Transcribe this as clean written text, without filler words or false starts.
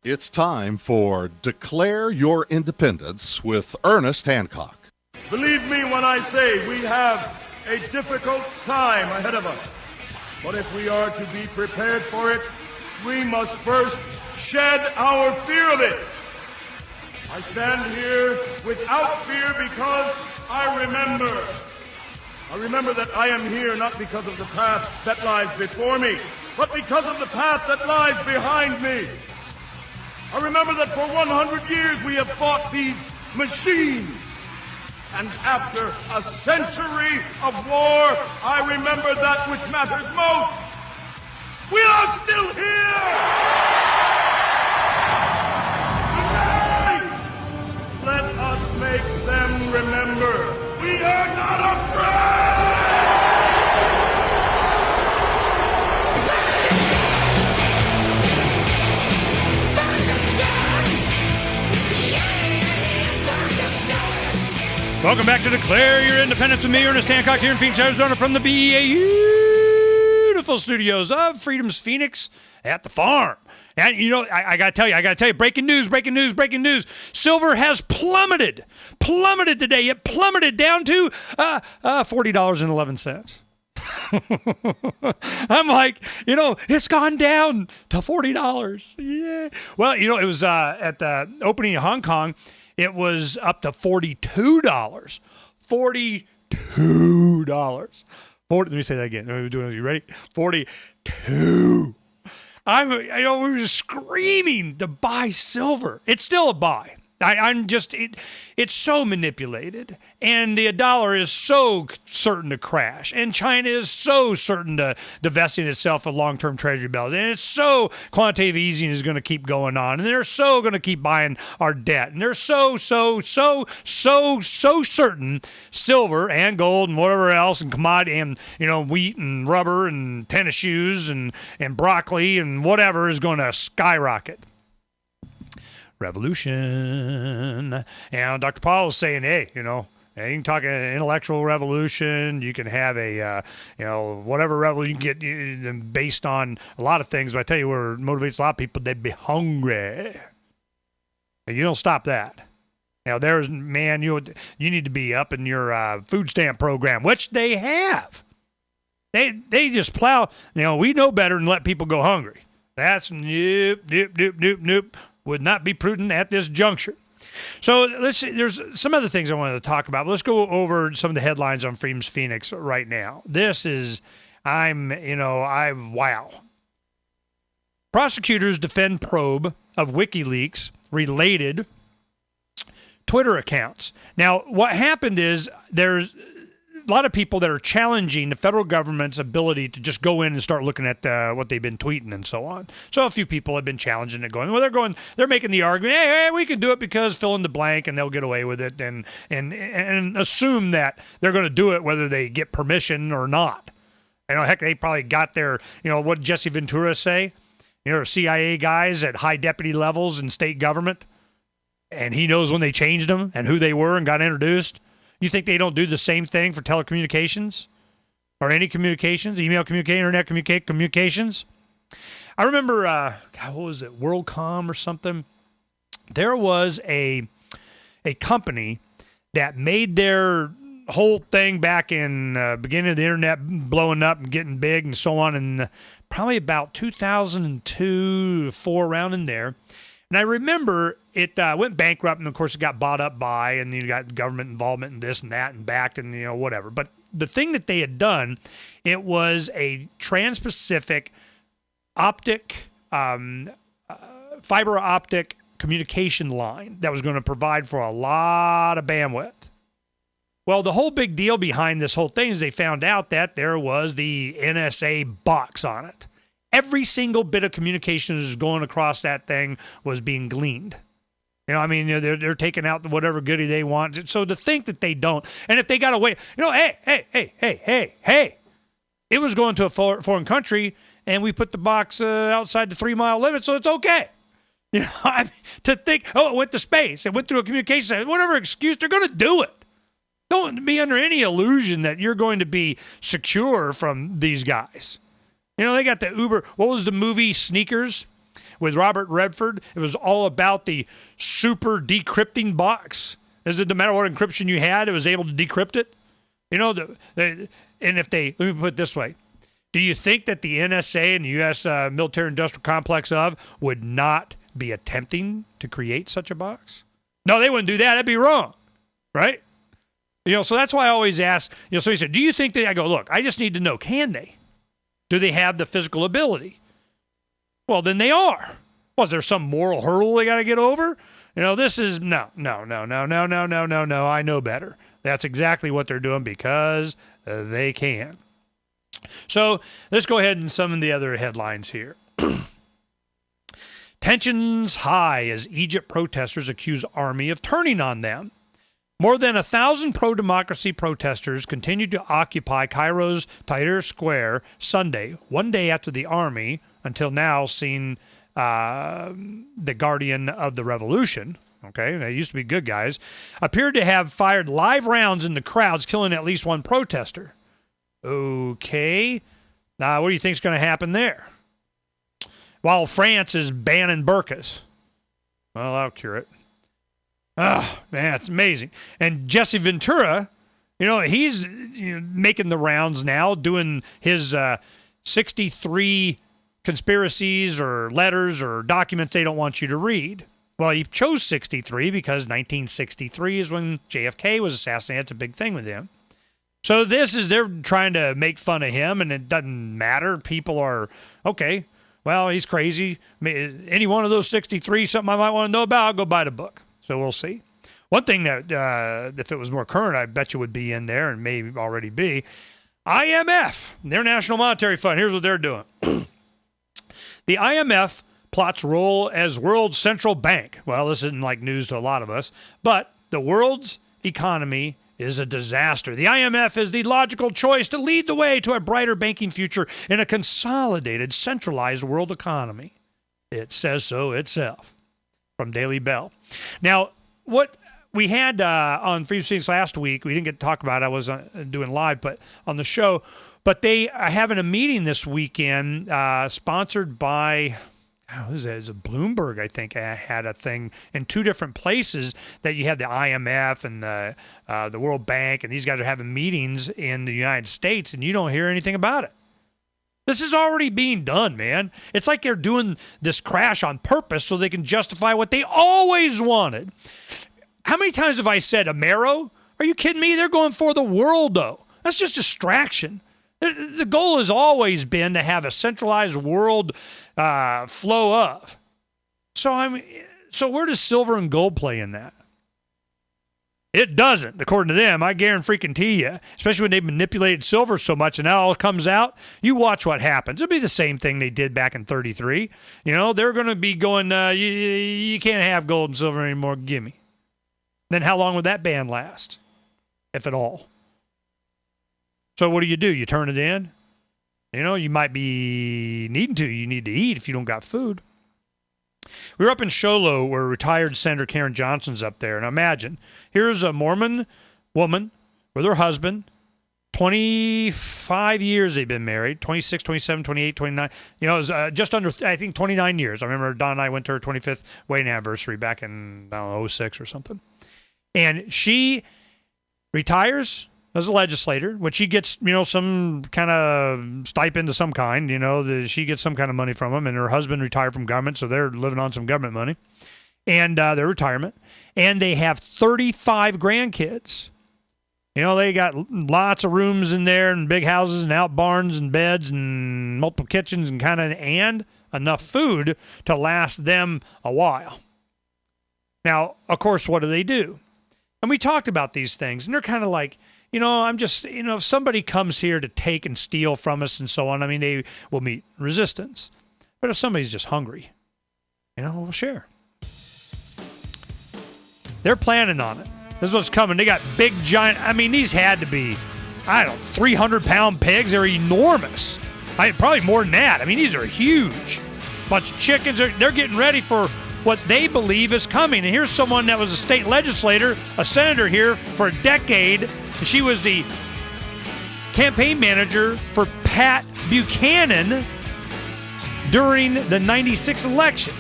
It's time for Declare Your Independence with Ernest Hancock. Believe me when I say we have a difficult time ahead of us. But if we are to be prepared for it, we must first shed our fear of it. I stand here without fear because I remember that I am here not because of the path that lies before me, but because of the path that lies behind me. I remember that for 100 years we have fought these machines. And after a century of war, I remember that which matters most. We are still here! Tonight, let us make them remember we are not afraid! Welcome back to Declare Your Independence with me, Ernest Hancock, here in Phoenix, Arizona, from the beautiful studios of Freedom's Phoenix at the farm. And, you know, I got to tell you, breaking news. Silver has plummeted today. It plummeted down to $40.11. I'm like, you know, it's gone down to $40. Yeah. Well, you know, it was at the opening in Hong Kong, it was up to $42. $42. Let me say that again. Are you ready? 42. We were just screaming to buy silver. It's still a buy. It's so manipulated, and the dollar is so certain to crash, and China is so certain to divesting itself of long-term treasury bills, and it's so quantitative easing is going to keep going on, and they're so going to keep buying our debt, and they're so certain silver and gold and whatever else and commodity and, you know, wheat and rubber and tennis shoes and broccoli and whatever is going to skyrocket. Revolution. And Dr. Paul is saying, hey, you know, you can talk an intellectual revolution. You can have a, whatever revolution you can get based on a lot of things. But I tell you where it motivates a lot of people, they'd be hungry. And you don't stop that. You know, you need to be up in your food stamp program, which they have. They just plow. You know, we know better than let people go hungry. That's nope. Would not be prudent at this juncture. So let's see, there's some other things I wanted to talk about. Let's go over some of the headlines on Freedom's Phoenix right now. This is, wow. Prosecutors defend probe of WikiLeaks related Twitter accounts. Now, what happened is there's a lot of people that are challenging the federal government's ability to just go in and start looking at what they've been tweeting and so on. So a few people have been challenging it, they're making the argument, hey, we can do it because fill in the blank and they'll get away with it and assume that they're going to do it whether they get permission or not. You know, heck, they probably got their, what did Jesse Ventura say? CIA guys at high deputy levels in state government, and he knows when they changed them and who they were and got introduced. You think they don't do the same thing for telecommunications or any communications, email communication, internet communications? I remember, what was it, WorldCom or something? There was a company that made their whole thing back in beginning of the internet blowing up and getting big and so on, and probably about 2002, 4, around in there. And I remember it went bankrupt, and of course it got bought up by, and you got government involvement in this and that and backed and, whatever. But the thing that they had done, it was a trans-Pacific fiber optic communication line that was going to provide for a lot of bandwidth. Well, the whole big deal behind this whole thing is they found out that there was the NSA box on it. Every single bit of communication that was going across that thing was being gleaned. They're taking out whatever goodie they want. So to think that they don't, and if they got away, hey, it was going to a foreign country, and we put the box outside the 3-mile limit, so it's okay. To think, it went to space, it went through a communication center, whatever excuse, they're going to do it. Don't be under any illusion that you're going to be secure from these guys. They got the Uber. What was the movie Sneakers? with Robert Redford, it was all about the super decrypting box. No matter what encryption you had, it was able to decrypt it. You know, and if let me put it this way. Do you think that the NSA and the U.S. military-industrial complex would not be attempting to create such a box? No, they wouldn't do that. That'd be wrong, right? You know, so that's why I always ask, you know, so he said, do you think that, I go, look, I just need to know, can they? Do they have the physical ability? Well, then they are. Was there some moral hurdle they got to get over? You know, this is, no. I know better. That's exactly what they're doing because they can. So let's go ahead and some of the other headlines here. Tensions high as Egypt protesters accuse army of turning on them. More than 1,000 pro-democracy protesters continued to occupy Cairo's Tahrir Square Sunday, one day after the army, until now seen the guardian of the revolution, okay, they used to be good guys, appeared to have fired live rounds in the crowds, killing at least one protester. Okay. Now, what do you think is going to happen there? While France is banning burqas. Well, I'll cure it. Oh, man, it's amazing. And Jesse Ventura, you know, he's making the rounds now, doing his 63 conspiracies or letters or documents they don't want you to read. Well, he chose 63 because 1963 is when JFK was assassinated. It's a big thing with him. So they're trying to make fun of him, and it doesn't matter. People are, okay, well, he's crazy. Any one of those 63, something I might want to know about, I'll go buy the book. So we'll see. One thing that, if it was more current, I bet you would be in there and may already be, IMF, their National Monetary Fund. Here's what they're doing. The IMF plots role as world's central bank. Well, this isn't like news to a lot of us, but the world's economy is a disaster. The IMF is the logical choice to lead the way to a brighter banking future in a consolidated, centralized world economy. It says so itself. From Daily Bell. Now, what we had on Freedom Speaks last week, we didn't get to talk about it. I was doing live but on the show, but they are having a meeting this weekend sponsored by, who is that? Is it Bloomberg, I think, had a thing in two different places that you had the IMF and the World Bank, and these guys are having meetings in the United States, and you don't hear anything about it. This is already being done, man. It's like they're doing this crash on purpose so they can justify what they always wanted. How many times have I said Amero? Are you kidding me? They're going for the world, though. That's just distraction. The goal has always been to have a centralized world flow of. So where does silver and gold play in that? It doesn't, according to them. I guarantee you, especially when they manipulated silver so much and now it all comes out. You watch what happens. It'll be the same thing they did back in 33. You know, they're going to be going, you can't have gold and silver anymore. Gimme. Then how long would that ban last, if at all? So what do? You turn it in? You know, you might be needing to. You need to eat if you don't got food. We were up in Show Low where retired Senator Karen Johnson's up there. And imagine, here's a Mormon woman with her husband. 25 years they've been married. 26, 27, 28, 29. You know, it was just under, I think, 29 years. I remember Don and I went to her 25th wedding anniversary back in, I don't know, 06 or something. And she retires as a legislator, when she gets, you know, some kind of stipend of some kind, you know, she gets some kind of money from them, and her husband retired from government, so they're living on some government money, and their retirement, and they have 35 grandkids. You know, they got lots of rooms in there and big houses and out barns and beds and multiple kitchens and enough food to last them a while. Now, of course, what do? And we talked about these things, and they're kind of like, you know, I'm just, you know, if somebody comes here to take and steal from us and so on, I mean, they will meet resistance. But if somebody's just hungry, you know, we'll share. They're planning on it. This is what's coming. They got big, giant, I mean, these had to be, I don't know, 300-pound pigs. They're enormous. Probably more than that. I mean, these are huge. Bunch of chickens. They're getting ready for what they believe is coming. And here's someone that was a state legislator, a senator here for a decade. She was the campaign manager for Pat Buchanan. during the 96 election.